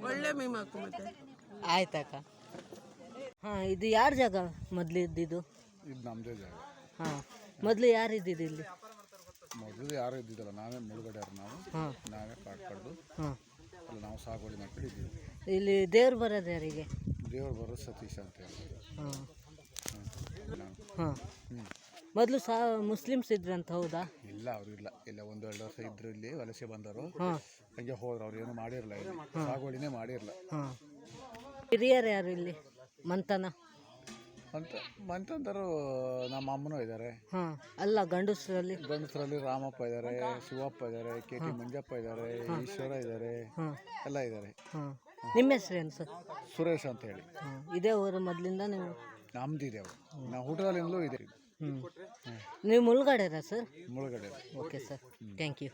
ಒಳ್ಳೆ ಮೇಮಾಕು ಮತ್ತೆ ಆಯ್ತಕ್ಕ. ಹಾಂ, ಇದು ಯಾರ ಜಾಗ ಮೊದಲು ಇದ್ದಿದ್ದು? ಇದು ನಮ್ಮದೇ ಜಾಗ. ಹಾಂ, ಮೊದಲು ಯಾರು ಇದ್ದಿದ್ದು ಇಲ್ಲಿ? ಮೊದಲು ಯಾರು ಇದ್ದಿದ್ದಲ್ಲ, ನಾವೇ ಮುಳುಗಡೆ ನಾವು. ಹಾಂ, ನಾವೇ ಕಾಡ್ಕೊಂಡು ಹಾಂ, ಅಲ್ಲಿ ನಾವು ಸಾಗುವಳಿ ಮಾಡ್ಕೊಂಡಿದ್ದೀವಿ. ಇಲ್ಲಿ ದೇವ್ರು ಬರೋದು ಯಾರಿಗೆ? ದೇವ್ರು ಬರೋದು ಸತೀಶ ಅಂತ ಹೇಳಿ. ಹಾಂ ಹಾಂ. ಹಾಂ, ಮೊದಲು ಮುಸ್ಲಿಮ್ಸ್ ಇದ್ರಂತ, ಹೌದಾ? ಇಲ್ಲ, ಅವರು ಇಲ್ಲ 1-2 ವರ್ಷ ಇದ್ರು ಇಲ್ಲಿ ವಲಸೆ ಬಂದರು. ಹಾಂ, ಹಂಗೆ ಹೋದ್ರು. ಅವ್ರು ಏನು ಮಾಡಿರಲಿಲ್ಲ, ಇಲ್ಲಿ ಸಾಗುವಳಿನೇ ಮಾಡಿರಲಿಲ್ಲ. ಹಾಂ. ಹಿರಿಯರು ಯಾರು ಇಲ್ಲಿ ಮಂತನ ಮಂತಂದರು ನಮ್ಮ ಅಮ್ಮನೂ ಇದ್ದಾರೆ. ಹಾಂ, ಅಲ್ಲ ಗಂಡಸರಲ್ಲಿ ರಾಮಪ್ಪ ಇದ್ದಾರೆ, ಶಿವಪ್ಪ ಇದ್ದಾರೆ, KT ಮಂಜಪ್ಪ ಇದ್ದಾರೆ, ಈಶ್ವರ ಇದ್ದಾರೆ, ಎಲ್ಲ ಇದ್ದಾರೆ. ಹಾಂ, ನಿಮ್ಮ ಹೆಸರೇನು ಸರ್? ಸುರೇಶ್ ಅಂತ ಹೇಳಿ. ಹಾಂ, ಇದೇ ಊರು ಮೊದಲಿಂದ ನೀವು? ನಮ್ದಿದೆ ಅವರು, ನಾವು ಹುಟ್ಟದಾಗಲಿಂದಲೂ ಇದೆ. ನೀವು ಮುಳುಗಡೆರಾ ಸರ್? ಮುಳುಗಡೆ. Okay sir, thank you.